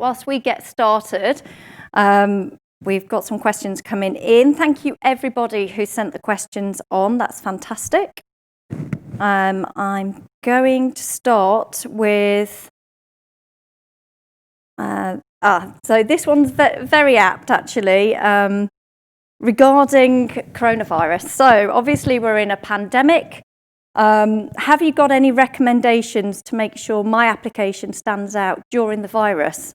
whilst we get started, we've got some questions coming in. Thank you everybody who sent the questions on. That's fantastic. I'm going to start with so this one's very apt actually, regarding coronavirus. So obviously we're in a pandemic. Have you got any recommendations to make sure my application stands out during the virus?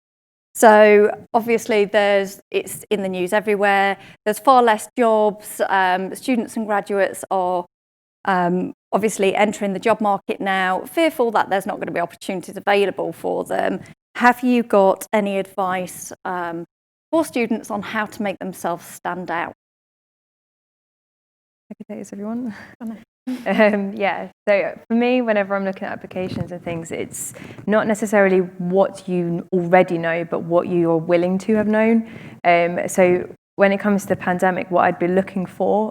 So obviously it's in the news everywhere. There's far less jobs. Students and graduates are obviously entering the job market now, fearful that there's not going to be opportunities available for them. Have you got any advice for students on how to make themselves stand out? I can take this if you want. Yeah, so for me, whenever I'm looking at applications and things, it's not necessarily what you already know, but what you are willing to have known. So when it comes to the pandemic, what I'd be looking for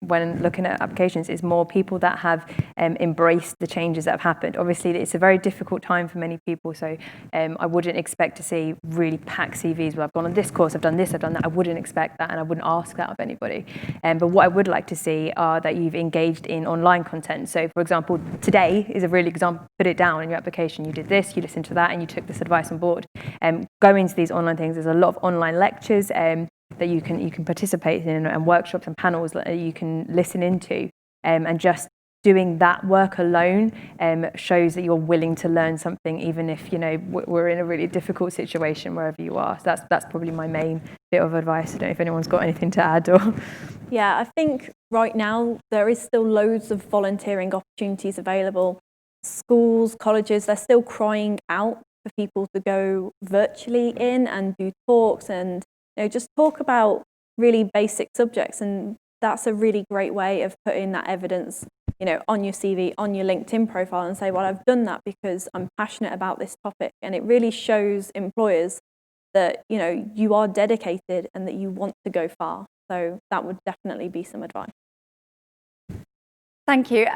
when looking at applications is more people that have embraced the changes that have happened. Obviously, it's a very difficult time for many people, so I wouldn't expect to see really packed CVs where I've gone on this course, I've done this, I've done that. I wouldn't expect that, and I wouldn't ask that of anybody. But what I would like to see are that you've engaged in online content. So, for example, today is a really example. Put it down in your application. You did this, you listened to that, and you took this advice on board. Going to these online things, there's a lot of online lectures that you can participate in, and workshops and panels that you can listen into, and just doing that work alone shows that you're willing to learn something, even if we're in a really difficult situation wherever you are. So that's probably my main bit of advice. I don't know if anyone's got anything to add or. Yeah, I think right now there is still loads of volunteering opportunities available. Schools, colleges, they're still crying out for people to go virtually in and do talks and just talk about really basic subjects, and that's a really great way of putting that evidence, on your CV, on your LinkedIn profile, and say, well, I've done that because I'm passionate about this topic, and it really shows employers that you are dedicated and that you want to go far. So that would definitely be some advice. Thank you.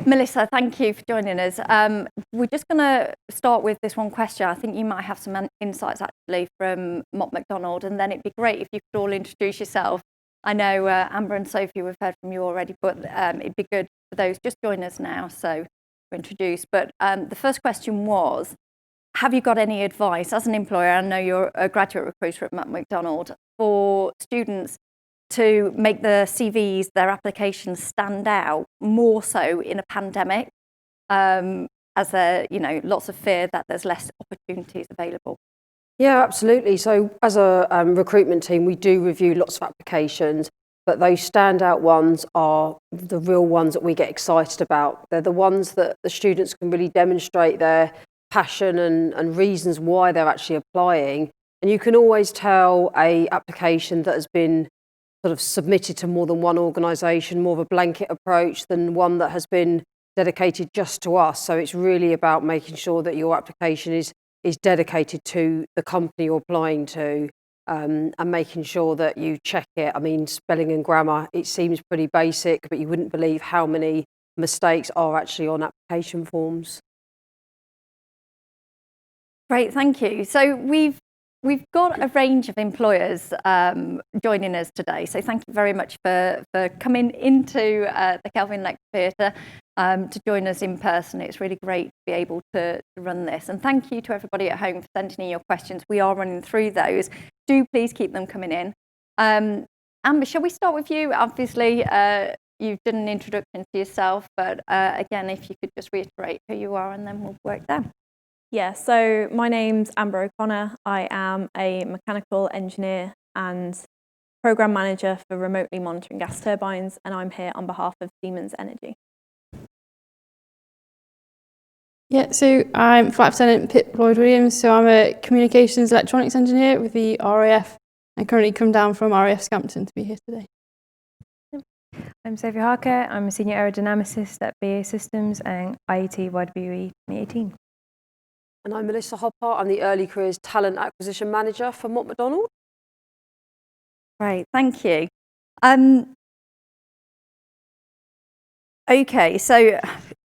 Melissa, thank you for joining us. We're just going to start with this one question. I think you might have some insights actually from Mott MacDonald, and then it'd be great if you could all introduce yourself. I know Amber and Sophie, we've heard from you already, but it'd be good for those just join us now, so to introduce. But the first question was, have you got any advice as an employer? I know you're a graduate recruiter at Mott MacDonald, for students to make the CVs, their applications stand out more so in a pandemic, as there, lots of fear that there's less opportunities available. Yeah, absolutely. So as a recruitment team, we do review lots of applications, but those standout ones are the real ones that we get excited about. They're the ones that the students can really demonstrate their passion and reasons why they're actually applying. And you can always tell an application that has been sort of submitted to more than one organisation, more of a blanket approach than one that has been dedicated just to us. So it's really about making sure that your application is dedicated to the company you're applying to, and making sure that you check it. I mean, spelling and grammar, it seems pretty basic, but you wouldn't believe how many mistakes are actually on application forms. Great, thank you. So we've got a range of employers joining us today, so thank you very much for coming into the Kelvin Lecture Theatre to join us in person. It's really great to be able to run this, and thank you to everybody at home for sending in your questions. We are running through those. Do please keep them coming in. Amber, shall we start with you? Obviously, you've done an introduction to yourself, but again, if you could just reiterate who you are, and then we'll work down. Yeah, so my name's Amber O'Connor. I am a mechanical engineer and program manager for remotely monitoring gas turbines, and I'm here on behalf of Siemens Energy. Yeah, so I'm Flight Lieutenant Pip Lloyd-Williams, so I'm a communications electronics engineer with the RAF. I currently come down from RAF Scampton to be here today. I'm Sophie Harker. I'm a senior aerodynamicist at BAE Systems and IET YWE 2018. And I'm Melissa Hopper. I'm the Early Careers Talent Acquisition Manager for Mott MacDonald. Great, thank you. Okay, so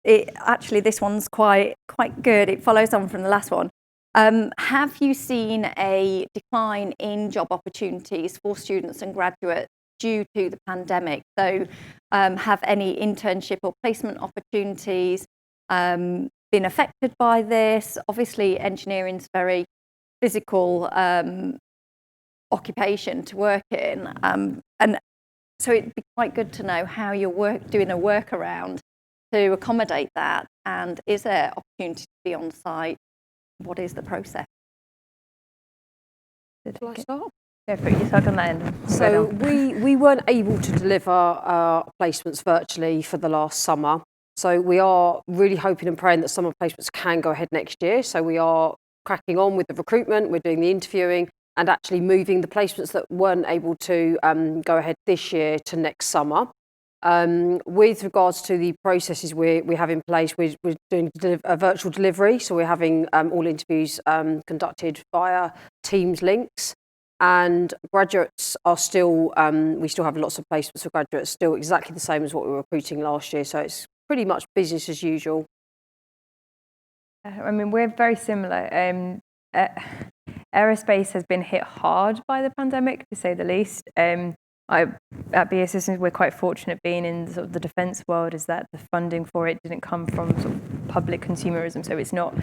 actually this one's quite good. It follows on from the last one. Have you seen a decline in job opportunities for students and graduates due to the pandemic? So have any internship or placement opportunities been affected by this? Obviously, engineering's very physical occupation to work in. And so it'd be quite good to know how you're doing a workaround to accommodate that. And is there opportunity to be on site? What is the process? Shall I start? Go for it. You start on that end. So we weren't able to deliver placements virtually for the last summer. So we are really hoping and praying that summer placements can go ahead next year. So we are cracking on with the recruitment, we're doing the interviewing and actually moving the placements that weren't able to go ahead this year to next summer. With regards to the processes we have in place, we're doing a virtual delivery. So we're having all interviews conducted via Teams links. And graduates are still, we still have lots of placements for graduates, still exactly the same as what we were recruiting last year. So it's pretty much business as usual. I mean, we're very similar. Aerospace has been hit hard by the pandemic, to say the least. At BAE Systems, we're quite fortunate being in sort of the defence world, is that the funding for it didn't come from sort of public consumerism, so it's not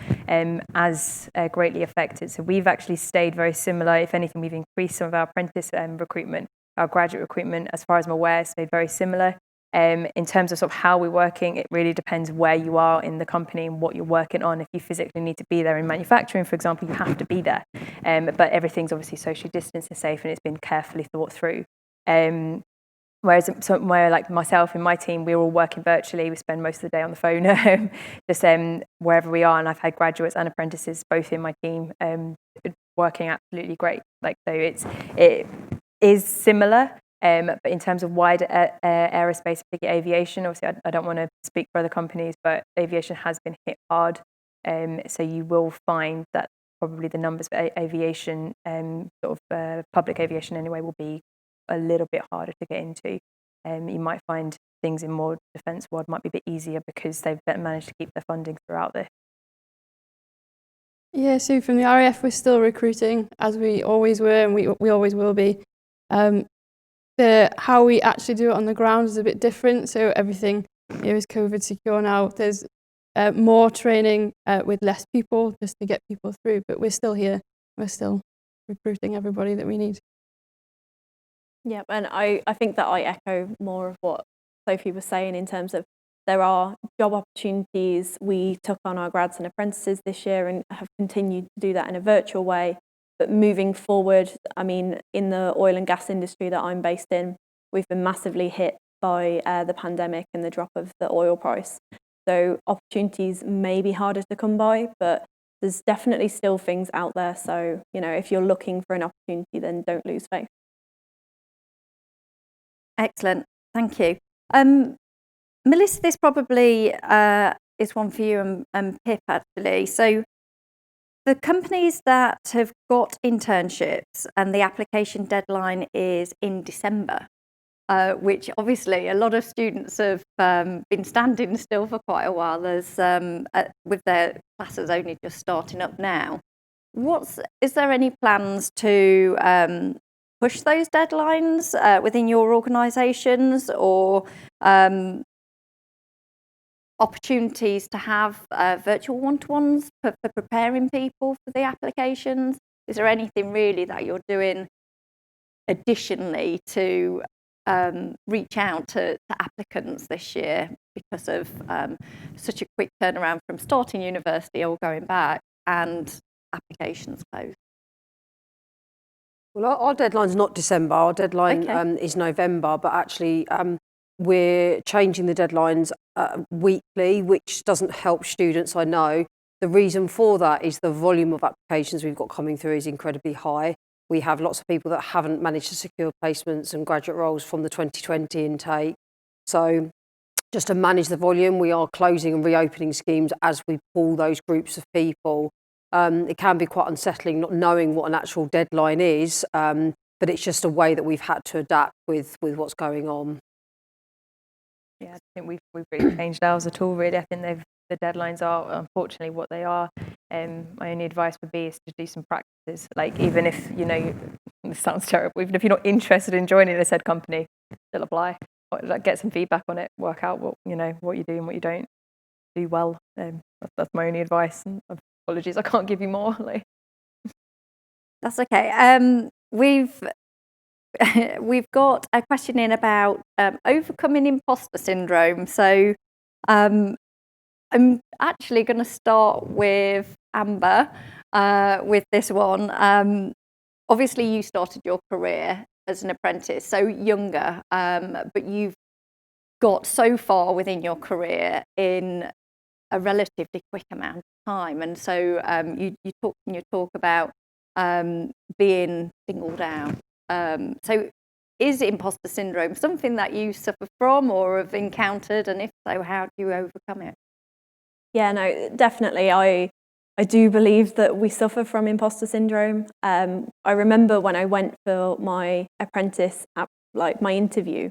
as greatly affected. So we've actually stayed very similar. If anything, we've increased some of our apprentice recruitment. Our graduate recruitment, as far as I'm aware, stayed very similar. In terms of sort of how we're working, it really depends where you are in the company and what you're working on. If you physically need to be there in manufacturing, for example, you have to be there. But everything's obviously socially distanced and safe, and it's been carefully thought through. Whereas somewhere like myself and my team, we're all working virtually. We spend most of the day on the phone, just wherever we are. And I've had graduates and apprentices both in my team working absolutely great. Like, so it is similar. But in terms of wider aerospace, particularly aviation, obviously I don't want to speak for other companies, but aviation has been hit hard. So you will find that probably the numbers for aviation, public aviation anyway, will be a little bit harder to get into. You might find things in more defence world might be a bit easier because they've managed to keep their funding throughout this. Yeah, so from the RAF, we're still recruiting as we always were, and we always will be. How we actually do it on the ground is a bit different. So everything here is COVID secure now. There's more training with less people just to get people through, but we're still here. We're still recruiting everybody that we need. Yeah, and I think that I echo more of what Sophie was saying in terms of there are job opportunities. We took on our grads and apprentices this year and have continued to do that in a virtual way. But moving forward, I mean, in the oil and gas industry that I'm based in, we've been massively hit by the pandemic and the drop of the oil price. So opportunities may be harder to come by, but there's definitely still things out there. So, you know, if you're looking for an opportunity, then don't lose faith. Excellent, thank you. Melissa, this probably is one for you and Pip, actually. So the companies that have got internships and the application deadline is in December, which obviously a lot of students have been standing still for quite a while. There's with their classes only just starting up now. Is there any plans to push those deadlines within your organisations, or opportunities to have virtual one-to-ones for preparing people for the applications? Is there anything really that you're doing additionally to reach out to applicants this year because of such a quick turnaround from starting university or going back and applications closed? Well, our deadline's not December, our deadline is November, but actually we're changing the deadlines weekly, which doesn't help students, I know. The reason for that is the volume of applications we've got coming through is incredibly high. We have lots of people that haven't managed to secure placements and graduate roles from the 2020 intake. So just to manage the volume, we are closing and reopening schemes as we pull those groups of people. It can be quite unsettling not knowing what an actual deadline is, but it's just a way that we've had to adapt with what's going on. Yeah, I think we've really changed ours at all, really. I think the deadlines are unfortunately what they are. My only advice would be is to do some practices. Like, even if, you know, this sounds terrible, even if you're not interested in joining a said company, still apply. Like, get some feedback on it, work out what you do and what you don't do well. That's my only advice. And apologies, I can't give you more. Like, That's okay. We've got a question in about overcoming imposter syndrome. So I'm actually going to start with Amber with this one. Obviously, you started your career as an apprentice, so younger, but you've got so far within your career in a relatively quick amount of time. And so you talk in your talk about being singled out. So is imposter syndrome something that you suffer from or have encountered? And if so, how do you overcome it? Yeah, no, definitely. I do believe that we suffer from imposter syndrome. I remember when I went for my apprentice, like my interview,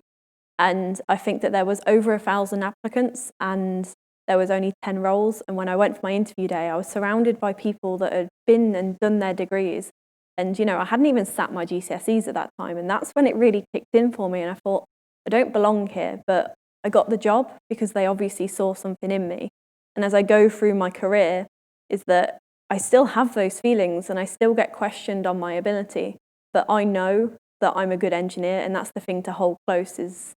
and I think that there was over 1,000 applicants and there was only 10 roles. And when I went for my interview day, I was surrounded by people that had been and done their degrees. And, you know, I hadn't even sat my GCSEs at that time. And that's when it really kicked in for me. And I thought, I don't belong here, but I got the job because they obviously saw something in me. And as I go through my career, is that I still have those feelings and I still get questioned on my ability, but I know that I'm a good engineer. And that's the thing to hold close is,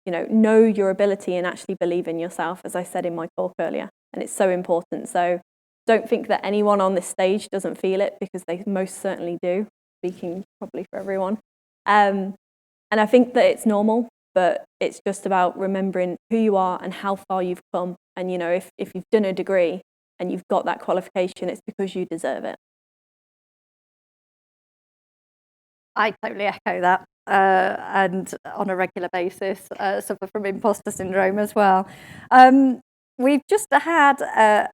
you know your ability and actually believe in yourself, as I said in my talk earlier. And it's so important. So don't think that anyone on this stage doesn't feel it, because they most certainly do, speaking probably for everyone. And I think that it's normal, but it's just about remembering who you are and how far you've come. And, you know, if you've done a degree and you've got that qualification, it's because you deserve it. I totally echo that, and on a regular basis suffer from imposter syndrome as well. We've just had a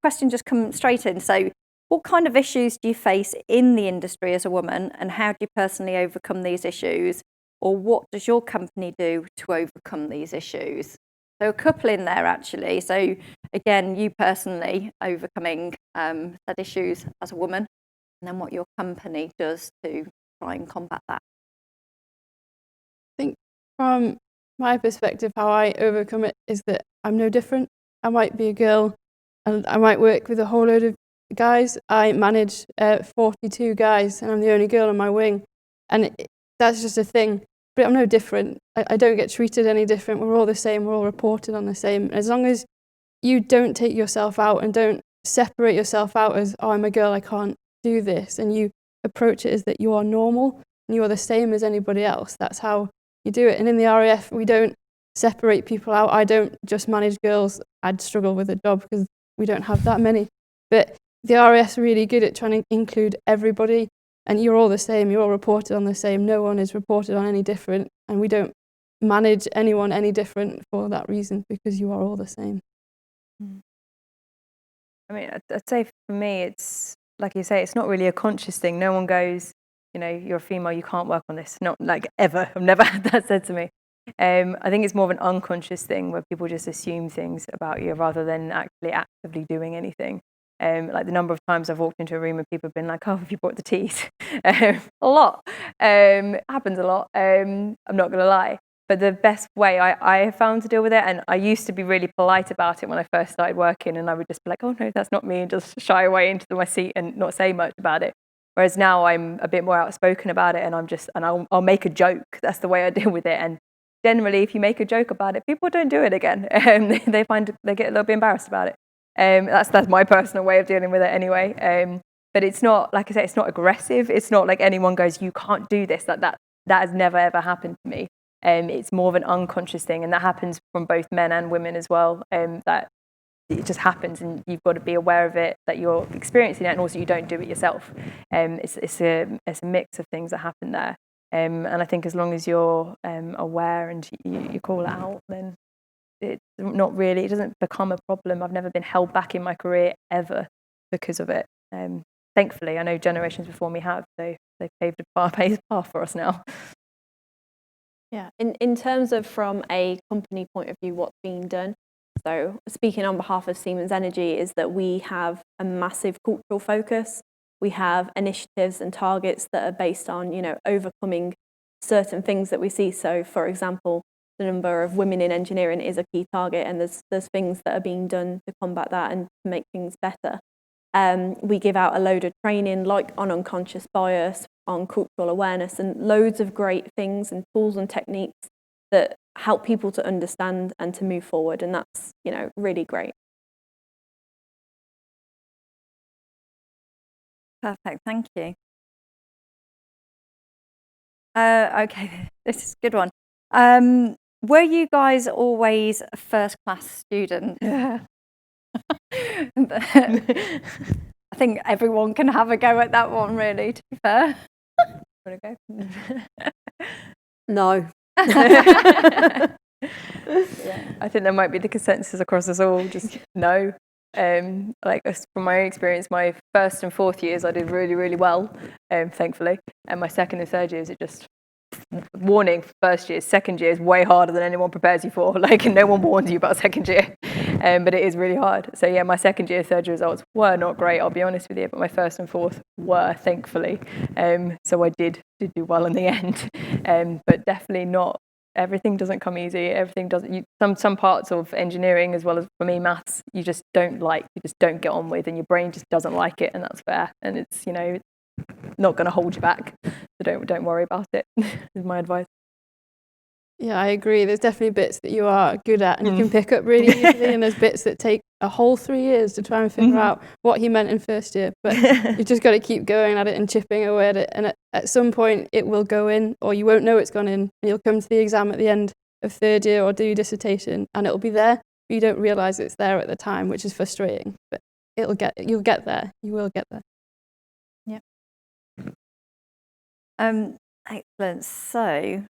question just come straight in. So what kind of issues do you face in the industry as a woman, and how do you personally overcome these issues? Or what does your company do to overcome these issues? So a couple in there, actually. So again, you personally overcoming said issues as a woman, and then what your company does to try and combat that. I think from my perspective, how I overcome it is that I'm no different. I might be a girl and I might work with a whole load of guys. I manage 42 guys and I'm the only girl on my wing. And that's just a thing. But I'm no different. I don't get treated any different. We're all the same. We're all reported on the same. As long as you don't take yourself out and don't separate yourself out as, oh, I'm a girl, I can't do this, and you approach it as that you are normal and you are the same as anybody else. That's how you do it. And in the RAF, we don't separate people out. I don't just manage girls. I'd struggle with a job because we don't have that many. But the RAF's really good at trying to include everybody, and you're all the same. You're all reported on the same. No one is reported on any different, and we don't manage anyone any different for that reason, because you are all the same. I mean, I'd say for me, it's like you say, it's not really a conscious thing. No one goes, you know, you're a female, you can't work on this. Not like ever. I've never had that said to me. I think it's more of an unconscious thing where people just assume things about you rather than actually actively doing anything. Like the number of times I've walked into a room and people have been like, oh, have you brought the teas? A lot. It happens a lot. I'm not going to lie. But the best way I have found to deal with it, and I used to be really polite about it when I first started working, and I would just be like, oh no, that's not me, and just shy away into my seat and not say much about it. Whereas now I'm a bit more outspoken about it, and I'll make a joke. That's the way I deal with it. And generally, if you make a joke about it, people don't do it again. They get a little bit embarrassed about it. That's my personal way of dealing with it anyway. But it's not, like I say, it's not aggressive. It's not like anyone goes, you can't do this. That has never ever happened to me. It's more of an unconscious thing, and that happens from both men and women as well. That it just happens, and you've got to be aware of it, that you're experiencing it, and also you don't do it yourself. It's a mix of things that happen there. And I think as long as you're aware and you call it out, then it doesn't become a problem. I've never been held back in my career ever because of it. Thankfully, I know generations before me have. They've paved a path for us now. Yeah, in terms of from a company point of view, what's being done, So speaking on behalf of Siemens Energy is that we have a massive cultural focus. We have initiatives and targets that are based on, overcoming certain things that we see. So, for example, the number of women in engineering is a key target, and there's things that are being done to combat that and to make things better. We give out a load of training, like on unconscious bias, on cultural awareness, and loads of great things and tools and techniques that help people to understand and to move forward, and that's really great. Perfect, thank you. Okay, this is a good one. Were you guys always a first-class student? I think everyone can have a go at that one, really, to be fair. Want to go? No. Yeah, I think there might be the consensus across us all, just no. From my experience, my first and fourth years I did really, really well, thankfully, and my second and third years, it just, warning, first year, second year is way harder than anyone prepares you for. Like, no one warns you about second year, but it is really hard. So yeah, my second year, third year results were not great, I'll be honest with you, but my first and fourth were, thankfully. So I did do well in the end, but definitely not. Everything doesn't come easy. Everything doesn't. Some parts of engineering, as well as for me maths, you just don't get on with, and your brain just doesn't like it, and that's fair. And it's not going to hold you back. So don't worry about it. Is my advice. Yeah, I agree. There's definitely bits that you are good at and you can pick up really easily, and there's bits that take a whole 3 years to try and figure out what he meant in first year. But you've just got to keep going at it and chipping away at it. And at some point it will go in, or you won't know it's gone in, and you'll come to the exam at the end of third year or do your dissertation and it'll be there, but you don't realise it's there at the time, which is frustrating. But you'll get there. You will get there. Yeah. Excellent. So,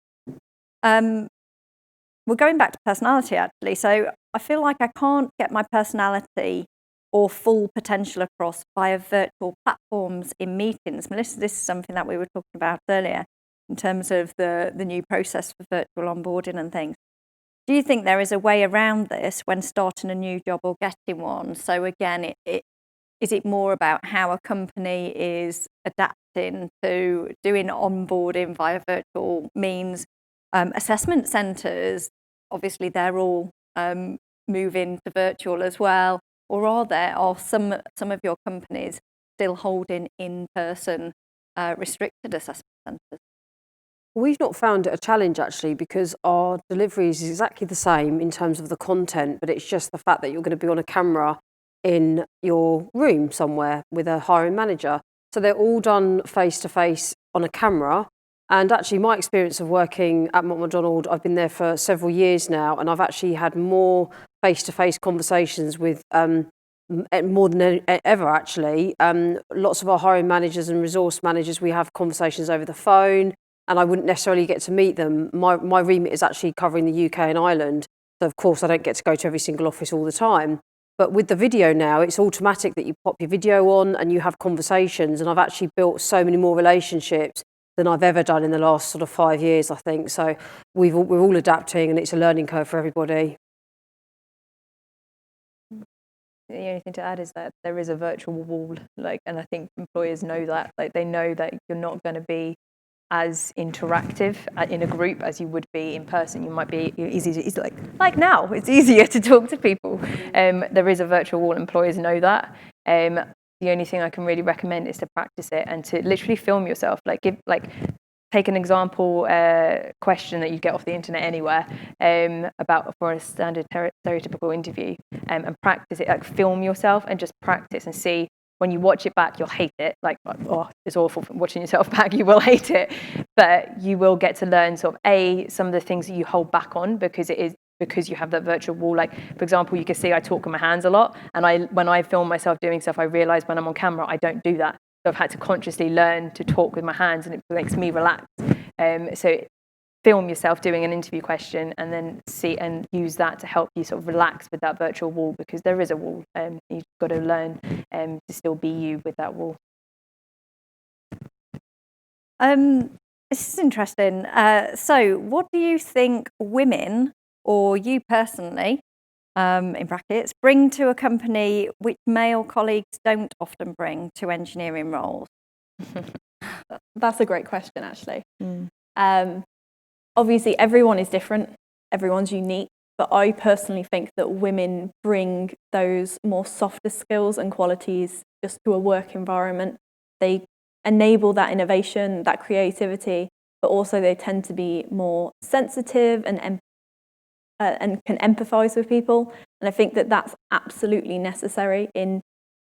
we're going back to personality actually. So I feel like I can't get my personality or full potential across via virtual platforms in meetings. Melissa, this is something that we were talking about earlier in terms of the new process for virtual onboarding and things. Do you think there is a way around this when starting a new job or getting one? So again, is it more about how a company is adapting to doing onboarding via virtual means? Assessment centres, obviously they're all moving to virtual as well, or are some of your companies still holding in-person restricted assessment centres? We've not found it a challenge actually, because our delivery is exactly the same in terms of the content, but it's just the fact that you're going to be on a camera in your room somewhere with a hiring manager. So they're all done face-to-face on a camera. And actually my experience of working at Mott MacDonald, I've been there for several years now, and I've actually had more face-to-face conversations with more than ever actually. Lots of our hiring managers and resource managers, we have conversations over the phone, and I wouldn't necessarily get to meet them. My remit is actually covering the UK and Ireland, so of course I don't get to go to every single office all the time. But with the video now, it's automatic that you pop your video on and you have conversations, and I've actually built so many more relationships than I've ever done in the last sort of 5 years, I think. So we're all adapting, and it's a learning curve for everybody. The only thing to add is that there is a virtual wall, and I think employers know that. They know that you're not going to be as interactive in a group as you would be in person. You might be it's like now. It's easier to talk to people. There is a virtual wall. Employers know that. The only thing I can really recommend is to practice it and to literally film yourself. Take an example question that you get off the internet anywhere for a standard stereotypical interview, and practice it. Film yourself and just practice and see. When you watch it back, you'll hate it. It's awful watching yourself back. You will hate it, but you will get to learn some of the things that you hold back on because you have that virtual wall. For example, you can see I talk with my hands a lot, and when I film myself doing stuff, I realise when I'm on camera I don't do that. So I've had to consciously learn to talk with my hands, and it makes me relax. So film yourself doing an interview question and then see and use that to help you sort of relax with that virtual wall, because there is a wall. You've got to learn to still be you with that wall. This is interesting. So what do you think women, or you personally, in brackets, bring to a company which male colleagues don't often bring to engineering roles? That's a great question, actually. Obviously, everyone is different, everyone's unique, but I personally think that women bring those more softer skills and qualities just to a work environment. They enable that innovation, that creativity, but also they tend to be more sensitive and can empathise with people. And I think that that's absolutely necessary in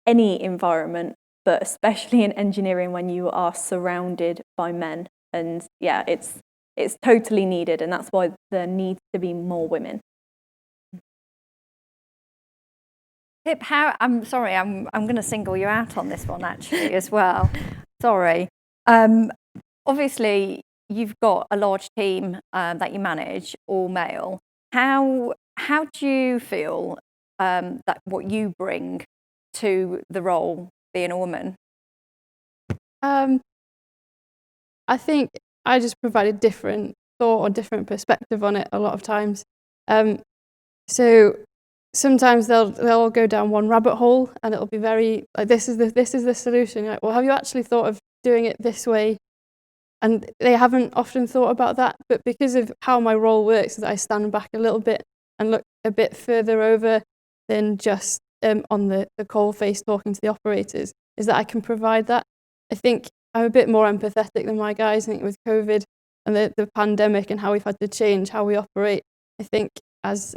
any environment, but especially in engineering when you are surrounded by men. And yeah, it's totally needed, and that's why there needs to be more women. Pip, I'm sorry, I'm going to single you out on this one actually as well. Sorry. Obviously, you've got a large team that you manage, all male. How do you feel that what you bring to the role, being a woman? I think I just provide a different thought or different perspective on it a lot of times. So sometimes they'll all go down one rabbit hole, and it'll be very like, this is the solution. You're like, well, have you actually thought of doing it this way? And they haven't often thought about that. But because of how my role works, is I stand back a little bit and look a bit further over than just on the coal face talking to the operators, is that I can provide that. I think I'm a bit more empathetic than my guys. I think with COVID and the pandemic and how we've had to change how we operate, I think as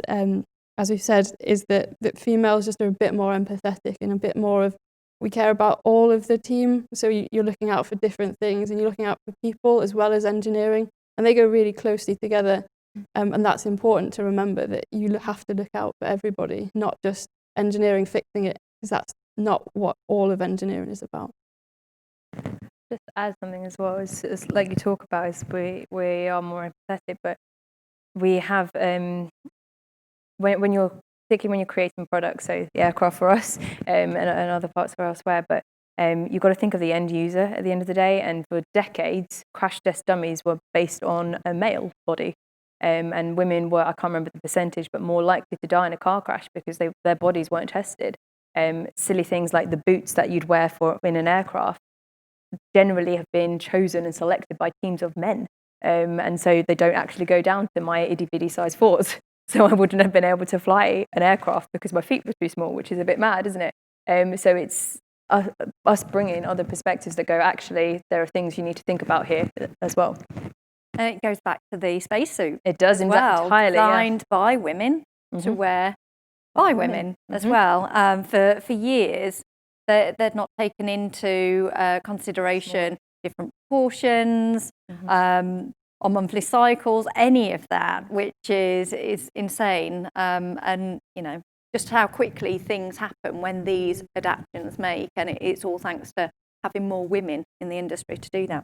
we've said, is that females just are a bit more empathetic and a bit more of, we care about all of the team. So you're looking out for different things, and you're looking out for people as well as engineering, and they go really closely together. And that's important to remember, that you have to look out for everybody, not just engineering fixing it, because that's not what all of engineering is about. Just to add something as well, is like you talk about, is we are more empathetic, but we have when you're, particularly when you're creating products, so the aircraft for us and other parts for elsewhere, but you've got to think of the end user at the end of the day. And for decades, crash test dummies were based on a male body, and women were, I can't remember the percentage, but more likely to die in a car crash because their bodies weren't tested. Silly things like the boots that you'd wear in an aircraft generally have been chosen and selected by teams of men, and so they don't actually go down to my itty-bitty size 4s. So I wouldn't have been able to fly an aircraft because my feet were too small, which is a bit mad, isn't it? So it's us bringing other perspectives that go, actually, there are things you need to think about here as well. And it goes back to the spacesuit. It does entirely, designed by women to wear by women as well. For years, they're not taken into consideration different proportions, on monthly cycles, any of that, which is insane. And you know, just how quickly things happen when these adaptations make, and it's all thanks to having more women in the industry to do that.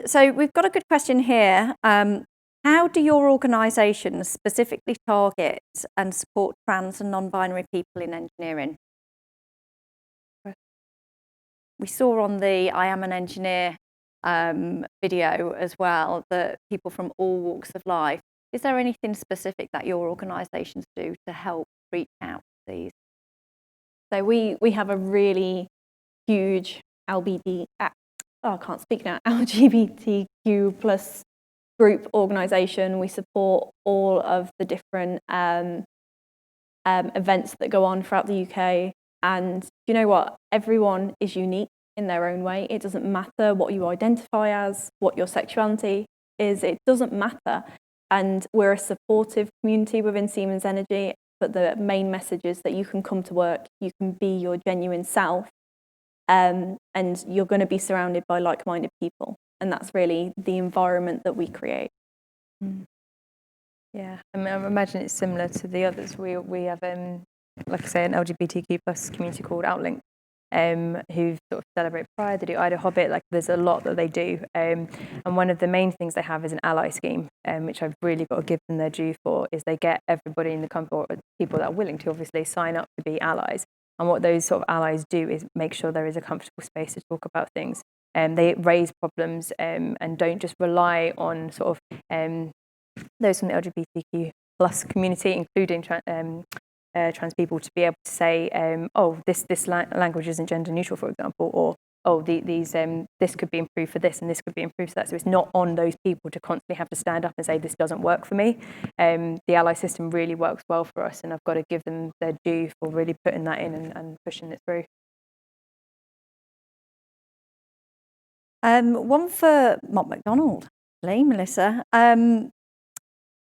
So we've got a good question here. How do your organisations specifically target and support trans and non-binary people in engineering? We saw on the I Am an Engineer video as well that people from all walks of life. Is there anything specific that your organisations do to help reach out to these? So we have a really huge LGBTQ plus group organisation. We support all of the different events that go on throughout the UK. And you know what? Everyone is unique in their own way. It doesn't matter what you identify as, what your sexuality is. It doesn't matter. And we're a supportive community within Siemens Energy. But the main message is that you can come to work, you can be your genuine self, and you're going to be surrounded by like-minded people. And that's really the environment that we create. Yeah, I mean, I imagine it's similar to the others. We have, like I say, an LGBTQ plus community called Outlink, who sort of celebrate Pride. They do Ida Hobbit. Like, there's a lot that they do. And one of the main things they have is an ally scheme, which I've really got to give them their due for. Is they get everybody in the company, or people that are willing to obviously sign up to be allies. And what those sort of allies do is make sure there is a comfortable space to talk about things. They raise problems and don't just rely on sort of those from the LGBTQ plus community, including trans people, to be able to say, oh, this language isn't gender neutral, for example, or oh, this could be improved for this and this could be improved for that. So it's not on those people to constantly have to stand up and say, this doesn't work for me. The ally system really works well for us, and I've got to give them their due for really putting that in and pushing it through. One for Mott MacDonald, actually, Melissa.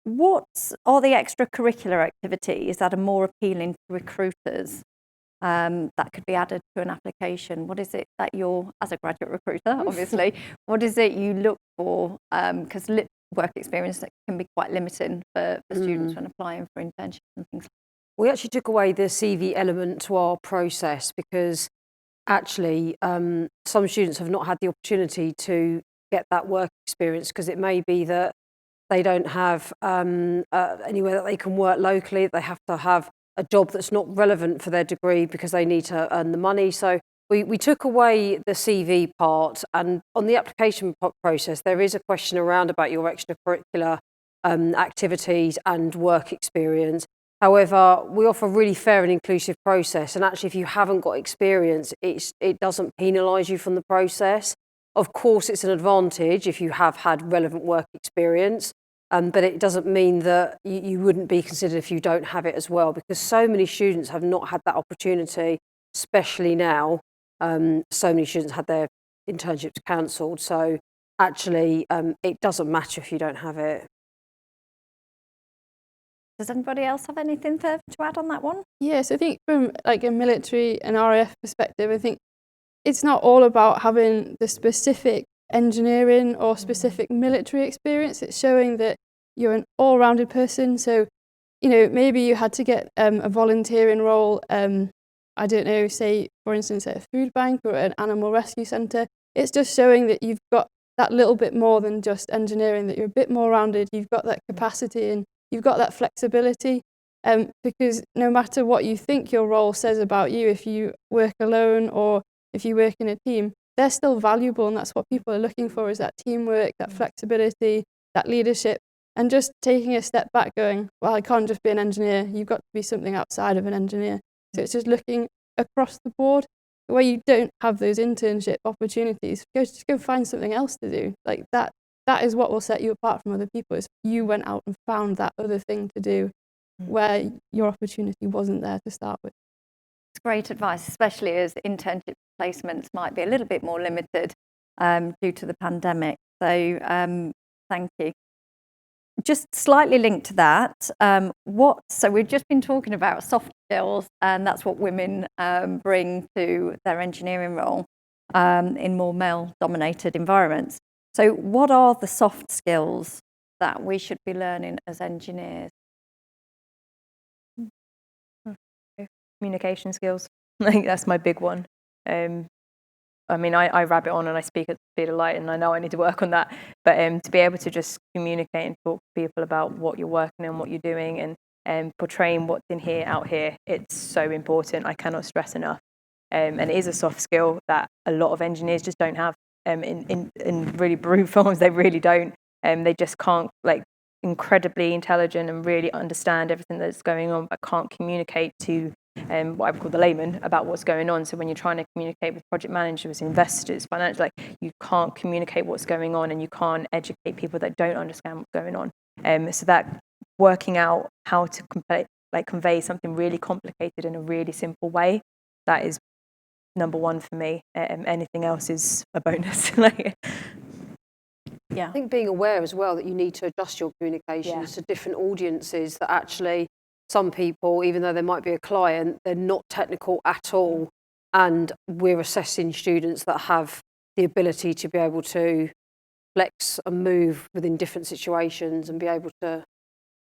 What are the extracurricular activities that are more appealing to recruiters that could be added to an application? What is it that you're, as a graduate recruiter, obviously, what is it you look for? Because work experience can be quite limiting for students when applying for internships and things like that. We actually took away the CV element to our process because actually some students have not had the opportunity to get that work experience because it may be that they don't have anywhere that they can work locally. They have to have a job that's not relevant for their degree because they need to earn the money. So we took away the CV part, and on the application process, there is a question around about your extracurricular activities and work experience. However, we offer a really fair and inclusive process, and actually if you haven't got experience, it doesn't penalise you from the process. Of course, it's an advantage if you have had relevant work experience, but it doesn't mean that you wouldn't be considered if you don't have it as well, because so many students have not had that opportunity, especially now. So many students had their internships cancelled. So actually, it doesn't matter if you don't have it. Does anybody else have anything to add on that one? Yes, I think from like a military and RAF perspective, I think it's not all about having the specific engineering or specific military experience. It's showing that you're an all-rounded person. So, you know, maybe you had to get a volunteering role, I don't know, say, for instance, at a food bank or an animal rescue centre. It's just showing that you've got that little bit more than just engineering, that you're a bit more rounded, you've got that capacity and you've got that flexibility. Because no matter what you think your role says about you, if you work alone or if you work in a team, they're still valuable, and that's what people are looking for, is that teamwork, that flexibility, that leadership, and just taking a step back going, well, I can't just be an engineer, you've got to be something outside of an engineer. So it's just looking across the board. Where you don't have those internship opportunities, just go find something else to do. Like that is what will set you apart from other people, is you went out and found that other thing to do where your opportunity wasn't there to start with. It's great advice, especially as internship placements might be a little bit more limited due to the pandemic. So thank you. Just slightly linked to that, so we've just been talking about soft skills, and that's what women bring to their engineering role in more male-dominated environments. So what are the soft skills that we should be learning as engineers? Communication skills. I think that's my big one. I mean, I rabbit on and I speak at the speed of light, and I know I need to work on that. But to be able to just communicate and talk to people about what you're working on, what you're doing, and portraying what's in here, out here, it's so important. I cannot stress enough. And it is a soft skill that a lot of engineers just don't have. In really brute forms, they really don't. They just can't, like, incredibly intelligent and really understand everything that's going on, but can't communicate to what I would call the layman about what's going on. So when you're trying to communicate with project managers, investors, financial, like, you can't communicate what's going on, and you can't educate people that don't understand what's going on. So that working out how to convey something really complicated in a really simple way, that is number one for me. Anything else is a bonus. Yeah. I think being aware as well that you need to adjust your communications to different audiences, that actually some people, even though they might be a client, they're not technical at all. And we're assessing students that have the ability to be able to flex and move within different situations and be able to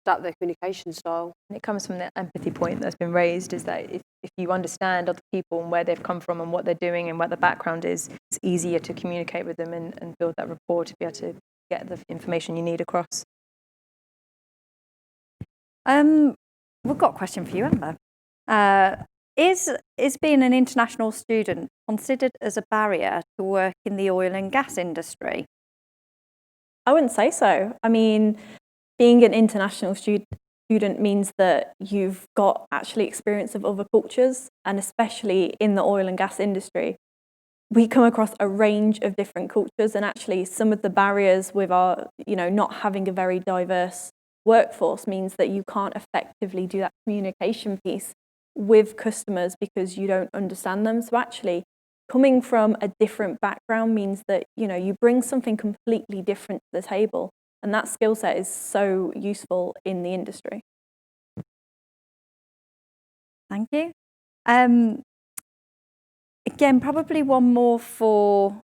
adapt their communication style. And it comes from the empathy point that's been raised, is that if you understand other people and where they've come from and what they're doing and what the background is, it's easier to communicate with them and build that rapport to be able to get the information you need across. We've got a question for you, Amber. Is being an international student considered as a barrier to work in the oil and gas industry? I wouldn't say so. I mean, being an international student student means that you've got actually experience of other cultures, and especially in the oil and gas industry, we come across a range of different cultures, and actually some of the barriers with our, not having a very diverse workforce means that you can't effectively do that communication piece with customers because you don't understand them. So actually coming from a different background means that, you bring something completely different to the table, and that skill set is so useful in the industry. Thank you. Again, probably one more for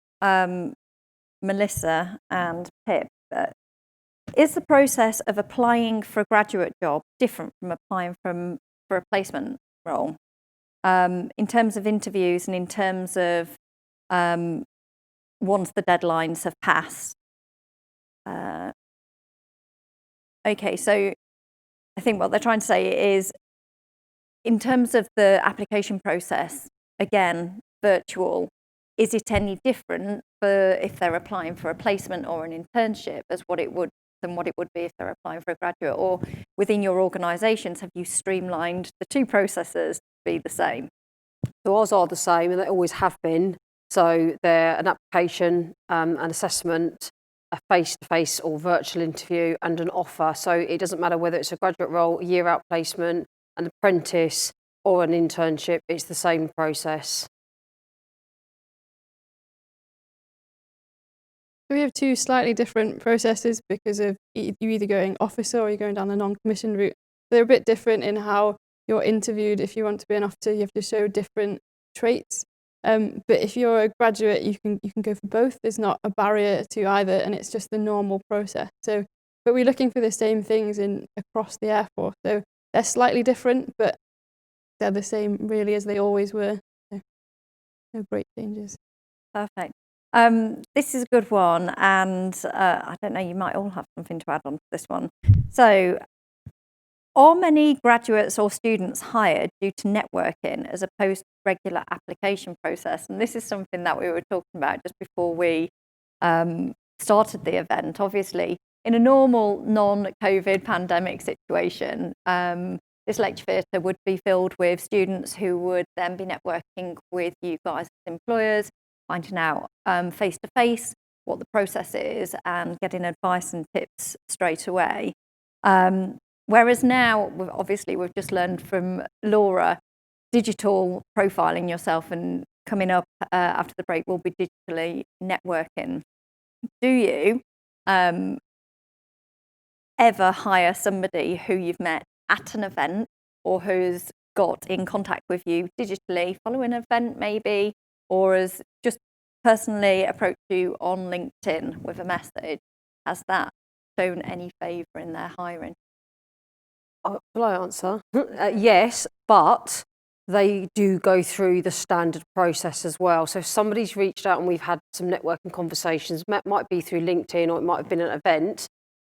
Melissa and Pip. Is the process of applying for a graduate job different from applying for a placement role? In terms of interviews and in terms of once the deadlines have passed? Okay, so I think what they're trying to say is, in terms of the application process, again, virtual, is it any different for if they're applying for a placement or an internship than what it would be if they're applying for a graduate? Or within your organisations, have you streamlined the two processes to be the same? So ours are the same, and they always have been. So they're an application, an assessment, a face-to-face or virtual interview, and an offer. So it doesn't matter whether it's a graduate role, a year-out placement, an apprentice, or an internship. It's the same process. We have two slightly different processes because of you either going officer or you're going down the non-commissioned route. They're a bit different in how you're interviewed. If you want to be an officer, you have to show different traits. But if you're a graduate, you can go for both. There's not a barrier to either, and it's just the normal process. So, but we're looking for the same things across the Air Force. So they're slightly different, but they're the same really as they always were. So no great changes. Perfect. This is a good one, and I don't know, you might all have something to add on to this one. So, are many graduates or students hired due to networking as opposed to regular application process? And this is something that we were talking about just before we started the event. Obviously, in a normal non-COVID pandemic situation, this lecture theatre would be filled with students who would then be networking with you guys as employers, finding out face-to-face what the process is and getting advice and tips straight away. Whereas now, obviously, we've just learned from Laura, digital profiling yourself, and coming up after the break will be digitally networking. Do you ever hire somebody who you've met at an event or who's got in contact with you digitally following an event maybe, or has just personally approached you on LinkedIn with a message? Has that shown any favour in their hiring? Will I answer? Yes, but they do go through the standard process as well. So if somebody's reached out and we've had some networking conversations, might be through LinkedIn or it might have been an event,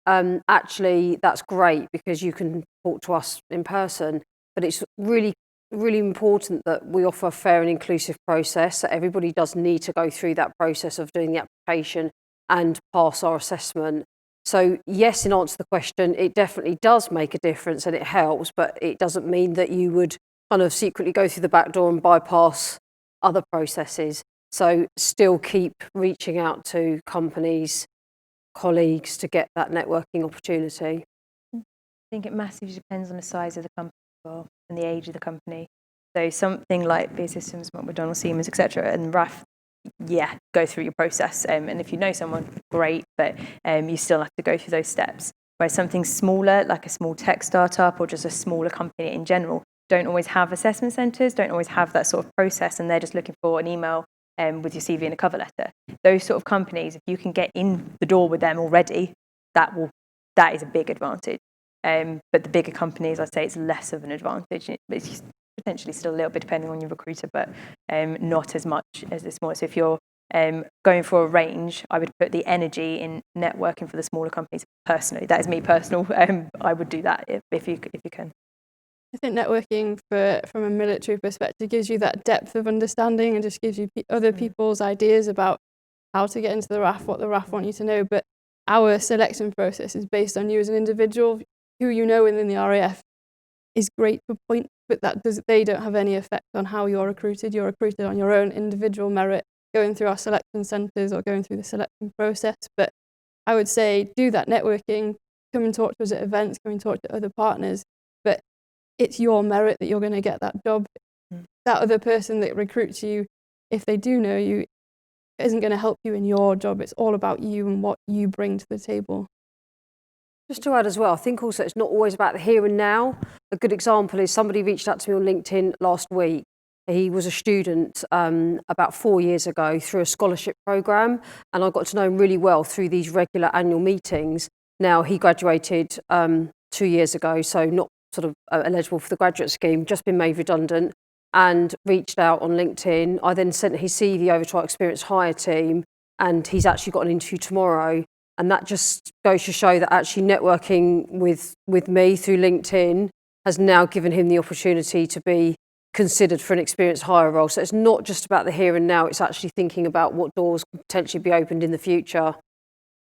actually that's great because you can talk to us in person. But it's really, really important that we offer a fair and inclusive process. So everybody does need to go through that process of doing the application and pass our assessment. So yes, in answer to the question, it definitely does make a difference and it helps, but it doesn't mean that you would kind of secretly go through the back door and bypass other processes. So still keep reaching out to companies, colleagues to get that networking opportunity. I think it massively depends on the size of the company as well and the age of the company. So something like BAE Systems, McDonald's, Siemens, etc., and RAF, yeah, go through your process. And if you know someone, great, but you still have to go through those steps. Whereas something smaller, like a small tech startup or just a smaller company in general, don't always have assessment centres, don't always have that sort of process, and they're just looking for an email with your CV and a cover letter. Those sort of companies, if you can get in the door with them already, that is a big advantage. But the bigger companies, I'd say it's less of an advantage. It's potentially still a little bit depending on your recruiter, but not as much as the smaller. So if you're going for a range, I would put the energy in networking for the smaller companies personally. That is me personal. I would do that if you can. I think networking from a military perspective gives you that depth of understanding and just gives you other people's ideas about how to get into the RAF, what the RAF want you to know. But our selection process is based on you as an individual. who you know within the RAF is great for points, but they don't have any effect on how you're recruited. You're recruited on your own individual merit, going through our selection centres or going through the selection process. But I would say do that networking, come and talk to us at events, come and talk to other partners, but it's your merit that you're going to get that job. That other person that recruits you, if they do know you, isn't going to help you in your job. It's all about you and what you bring to the table. Just to add as well, I think also it's not always about the here and now. A good example is somebody reached out to me on LinkedIn last week. He was a student about 4 years ago through a scholarship programme, and I got to know him really well through these regular annual meetings. Now, he graduated 2 years ago, so not sort of eligible for the graduate scheme, just been made redundant, and reached out on LinkedIn. I then sent his CV over to our experienced hire team, and he's actually got an interview tomorrow. And that just goes to show that actually networking with me through LinkedIn has now given him the opportunity to be considered for an experienced hire role. So it's not just about the here and now, it's actually thinking about what doors could potentially be opened in the future.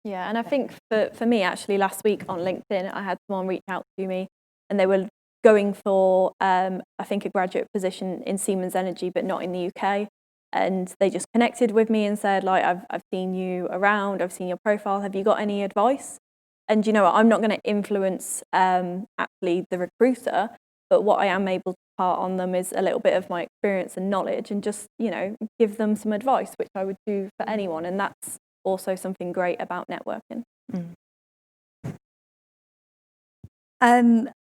Yeah, and I think for me, actually, last week on LinkedIn, I had someone reach out to me and they were going for, I think, a graduate position in Siemens Energy, but not in the UK. And they just connected with me and said, like, I've seen you around, I've seen your profile, have you got any advice? And you know what, I'm not going to influence actually the recruiter, but what I am able to part on them is a little bit of my experience and knowledge and just, you know, give them some advice, which I would do for anyone. And that's also something great about networking.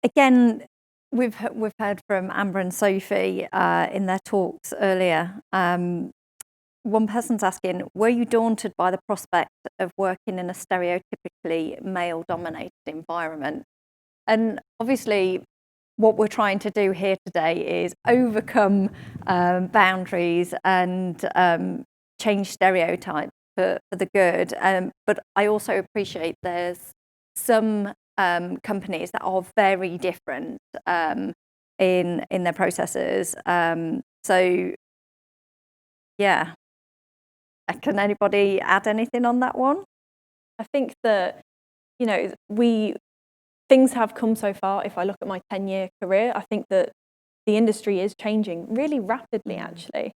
Again, we've heard from Amber and Sophie in their talks earlier. One person's asking, were you daunted by the prospect of working in a stereotypically male-dominated environment? And obviously, what we're trying to do here today is overcome boundaries and change stereotypes for the good. But I also appreciate there's some companies that are very different in their processes. So, yeah. Can anybody add anything on that one? I think that, you know, things have come so far. If I look at my 10-year career, I think that the industry is changing really rapidly, actually.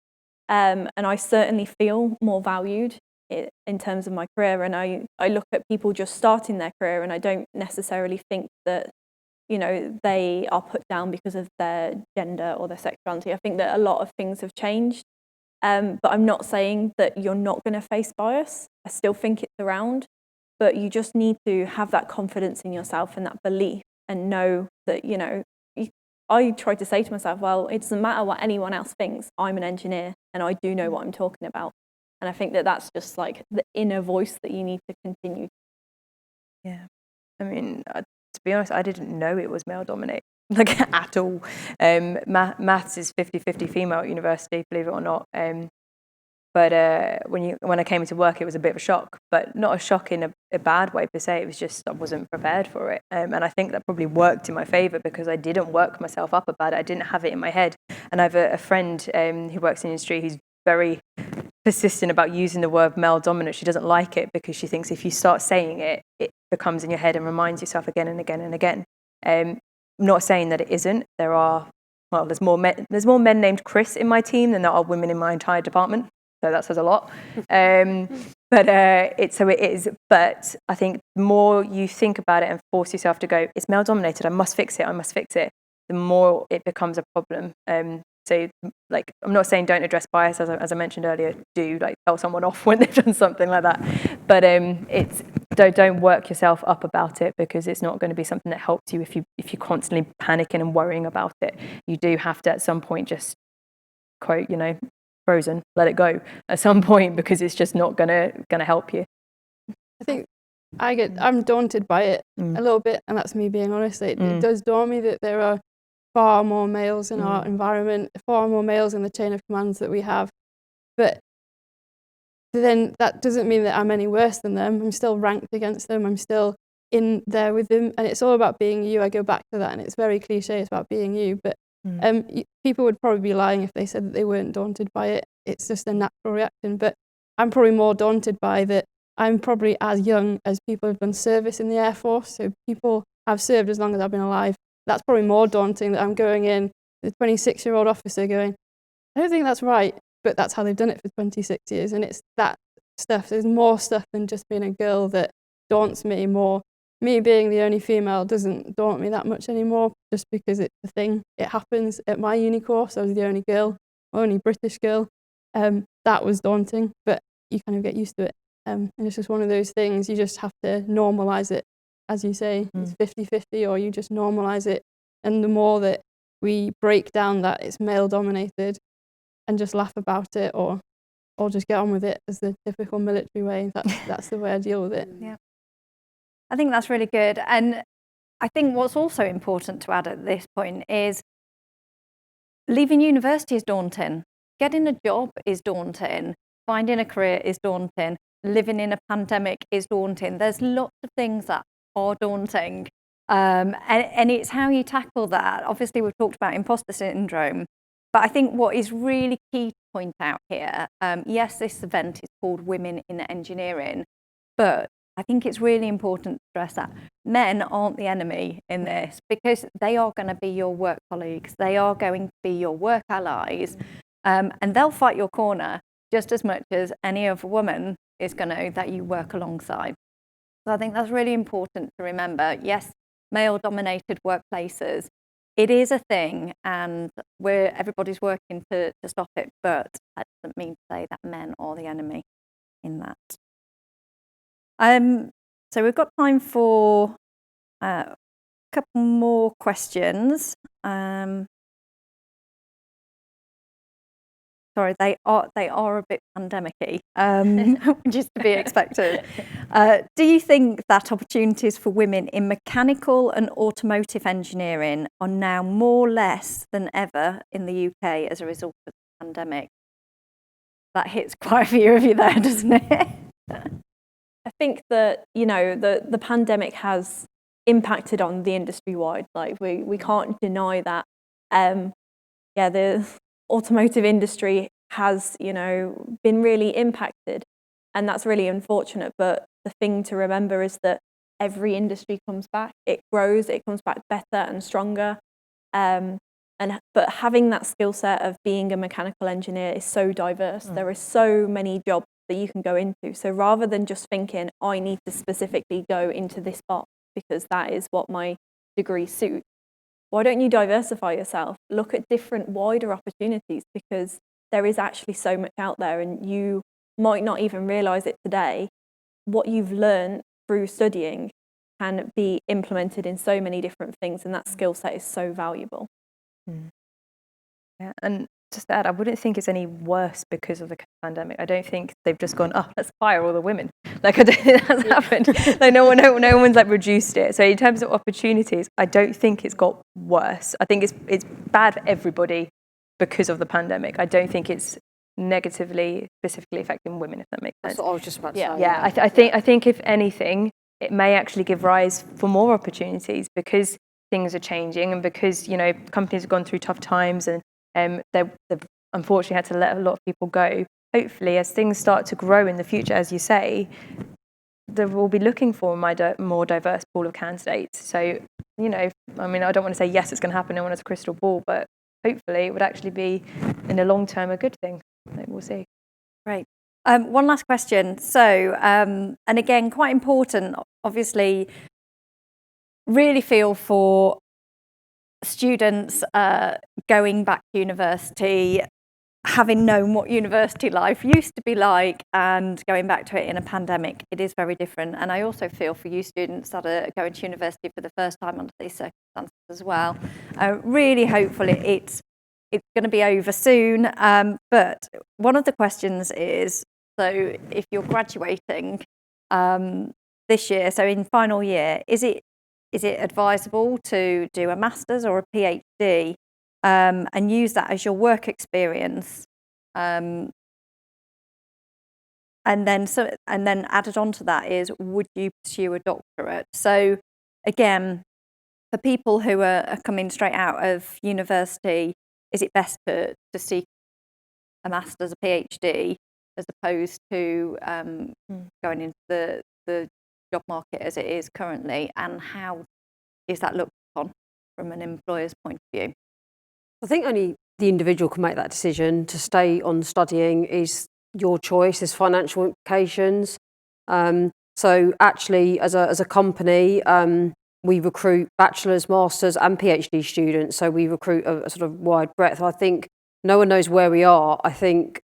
And I certainly feel more valued in terms of my career. And I look at people just starting their career and I don't necessarily think that, you know, they are put down because of their gender or their sexuality. I think that a lot of things have changed. But I'm not saying that you're not going to face bias. I still think it's around. But you just need to have that confidence in yourself and that belief and know that, you know, I try to say to myself, well, it doesn't matter what anyone else thinks. I'm an engineer and I do know what I'm talking about. And I think that that's just like the inner voice that you need to continue. Yeah. I mean, to be honest, I didn't know it was male dominated, like at all. Maths is 50-50 female at university, believe it or not. But when I came into work, it was a bit of a shock, but not a shock in a bad way per se. It was just I wasn't prepared for it. And I think that probably worked in my favour because I didn't work myself up about it. I didn't have it in my head. And I have a friend who works in the industry who's very persistent about using the word male dominant. She doesn't like it because she thinks if you start saying it, it becomes in your head and reminds yourself again and again and again. Not saying that it isn't. There's more men named Chris in my team than there are women in my entire department. So that says a lot. But it is. But I think the more you think about it and force yourself to go, it's male dominated, I must fix it, the more it becomes a problem. So like, I'm not saying don't address bias, as I mentioned earlier, do like tell someone off when they've done something like that. But it's don't work yourself up about it because it's not going to be something that helps you if you're constantly panicking and worrying about it. You do have to at some point just quote, frozen, let it go at some point because it's just not gonna help you. I think I'm daunted by it a little bit, and that's me being honest. It does dawn me that there are far more males in our environment, far more males in the chain of commands that we have. But then that doesn't mean that I'm any worse than them. I'm still ranked against them. I'm still in there with them. And it's all about being you. I go back to that, and it's very cliche. It's about being you. But people would probably be lying if they said that they weren't daunted by it. It's just a natural reaction. But I'm probably more daunted by that. I'm probably as young as people who've done service in the Air Force. So people I've served as long as I've been alive. That's probably more daunting, that I'm going in, the 26-year-old officer going, I don't think that's right, but that's how they've done it for 26 years. And it's that stuff. There's more stuff than just being a girl that daunts me more. Me being the only female doesn't daunt me that much anymore, just because it's the thing. It happens. At my uni course, I was the only girl, only British girl. That was daunting, but you kind of get used to it. And it's just one of those things, you just have to normalise it. As you say, it's 50-50, or you just normalise it. And the more that we break down that it's male dominated and just laugh about it, or just get on with it as the typical military way, that's the way I deal with it. Yeah. I think that's really good. And I think what's also important to add at this point is leaving university is daunting. Getting a job is daunting. Finding a career is daunting. Living in a pandemic is daunting. There's lots of things that are daunting. And it's how you tackle that. Obviously, we've talked about imposter syndrome, but I think what is really key to point out here, yes, this event is called Women in Engineering, but I think it's really important to stress that men aren't the enemy in this, because they are going to be your work colleagues. They are going to be your work allies, and they'll fight your corner just as much as any other woman is going to that you work alongside. So I think that's really important to remember. Yes, male-dominated workplaces, it is a thing, and everybody's working to stop it, but that doesn't mean to say that men are the enemy in that. So we've got time for a couple more questions. Sorry, they are a bit pandemic-y, which is to be expected. Do you think that opportunities for women in mechanical and automotive engineering are now more or less than ever in the UK as a result of the pandemic? That hits quite a few of you there, doesn't it? I think that, the pandemic has impacted on the industry wide. Like we can't deny that. The automotive industry has, been really impacted, and that's really unfortunate. But the thing to remember is that every industry comes back, it grows, it comes back better and stronger. But having that skill set of being a mechanical engineer is so diverse. There are so many jobs that you can go into. So rather than just thinking, I need to specifically go into this box because that is what my degree suits, why don't you diversify yourself? Look at different, wider opportunities, because there is actually so much out there, and you might not even realise it today. What you've learned through studying can be implemented in so many different things, and that skill set is so valuable. Yeah, and just to add, I wouldn't think it's any worse because of the pandemic. I don't think they've just gone, let's fire all the women. Like, I don't think that's happened. Like, no one's like reduced it. So in terms of opportunities, I don't think it's got worse. I think it's bad for everybody because of the pandemic. I don't think it's negatively specifically affecting women, if that makes sense. That's what I was just about to say. Yeah, I think if anything, it may actually give rise for more opportunities, because things are changing, and because companies have gone through tough times, and they've unfortunately had to let a lot of people go. Hopefully, as things start to grow in the future, as you say, they will be looking for a more diverse pool of candidates. So, I don't want to say yes, it's going to happen, no one has a crystal ball, but hopefully it would actually be, in the long term, a good thing. We'll see. Great. One last question. So, and again, quite important, obviously, really feel for students going back to university, having known what university life used to be like, and going back to it in a pandemic. It is very different. And I also feel for you students that are going to university for the first time under these circumstances as well. Really hopefully it's going to be over soon. But one of the questions is, so if you're graduating this year, so in final year, is it advisable to do a master's or a PhD and use that as your work experience, and then added on to that is, would you pursue a doctorate? So again, for people who are coming straight out of university, is it best to seek a master's, a PhD, as opposed to going into the job market as it is currently, and how is that looked upon from an employer's point of view? I think only the individual can make that decision. To stay on studying is your choice. There's financial implications. So actually, as a company, we recruit bachelor's, master's and PhD students. So we recruit a sort of wide breadth. I think no one knows where we are. I think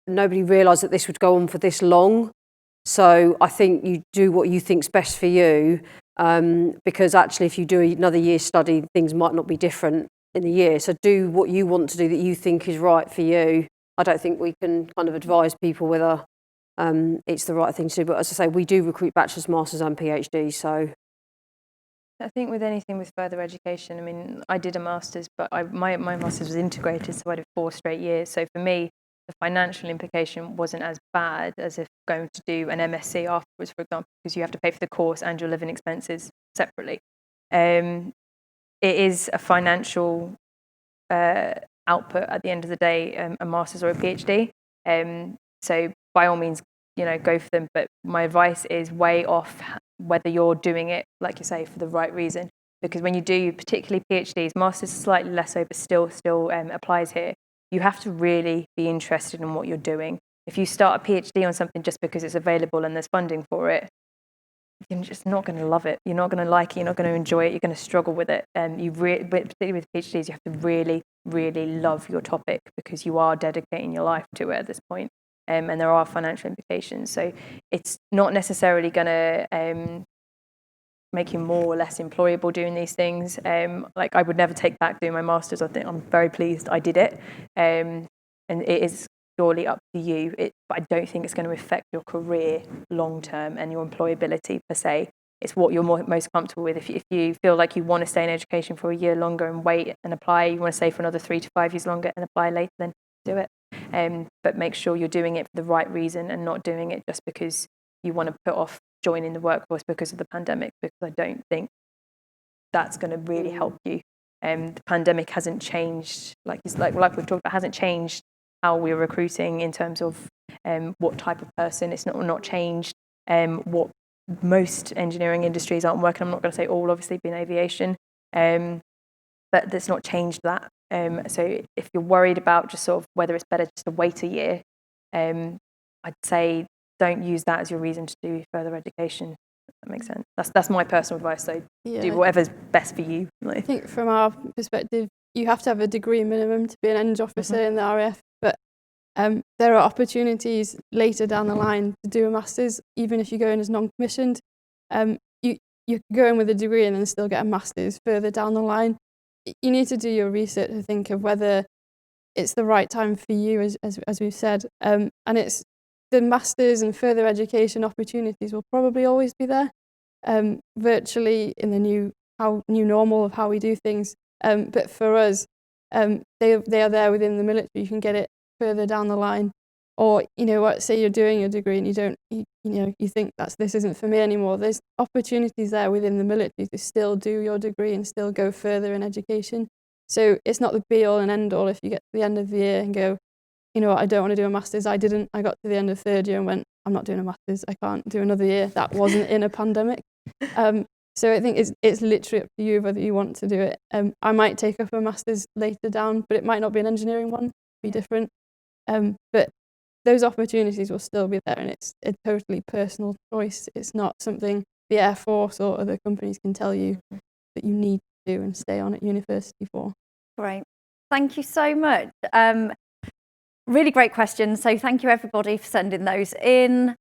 nobody realised that this would go on for this long. So I think you do what you think's best for you, because actually if you do another year's study, things might not be different in the year. So do what you want to do that you think is right for you. I don't think we can kind of advise people whether it's the right thing to do. But as I say, we do recruit bachelor's, masters and PhD. So I think with anything with further education, I mean, I did a master's, but my master's was integrated, so I did 4 straight years. So for me, the financial implication wasn't as bad as if going to do an MSc afterwards, for example, because you have to pay for the course and your living expenses separately. It is a financial output at the end of the day, a master's or a PhD. So by all means, go for them. But my advice is weigh off whether you're doing it, like you say, for the right reason. Because when you do, particularly PhDs, masters slightly less so, but still applies here. You have to really be interested in what you're doing. If you start a PhD on something just because it's available and there's funding for it, you're just not going to love it. You're not going to like it. You're not going to enjoy it. You're going to struggle with it. Particularly with PhDs, you have to really, really love your topic because you are dedicating your life to it at this point. And there are financial implications. So it's not necessarily going to make you more or less employable doing these things. Like I would never take back doing my master's. I think I'm very pleased I did it. And it is purely up to you. But I don't think it's going to affect your career long term and your employability per se. It's what you're most comfortable with. If you feel like you want to stay in education for a year longer and wait and apply, you want to stay for another 3 to 5 years longer and apply later, then do it. But make sure you're doing it for the right reason and not doing it just because you want to put off joining the workforce because of the pandemic, because I don't think that's going to really help you. The pandemic hasn't changed, like we've talked about, hasn't changed how we're recruiting in terms of what type of person. It's not changed what most engineering industries aren't working. I'm not going to say all, obviously, being aviation, but that's not changed that. So if you're worried about just sort of whether it's better just to wait a year, I'd say don't use that as your reason to do further education. If that makes sense. That's my personal advice. So do whatever's best for you. I think from our perspective, you have to have a degree minimum to be an Eng officer in the RAF, but there are opportunities later down the line to do a master's, even if you go in as non-commissioned. You can go in with a degree and then still get a master's further down the line. You need to do your research to think of whether it's the right time for you, as we've said. And it's the masters and further education opportunities will probably always be there, virtually in the new normal of how we do things. But for us, they are there within the military. You can get it further down the line, or say you're doing your degree and you think this isn't for me anymore. There's opportunities there within the military to still do your degree and still go further in education. So it's not the be all and end all if you get to the end of the year and go, I don't want to do a master's. I got to the end of 3rd year and went, I'm not doing a master's. I can't do another year. That wasn't in a pandemic. So I think it's literally up to you whether you want to do it. I might take up a master's later down, but it might not be an engineering one. Be different. But those opportunities will still be there, and it's a totally personal choice. It's not something the Air Force or other companies can tell you that you need to do and stay on at university for. Great. Thank you so much. Really great questions. So thank you everybody for sending those in.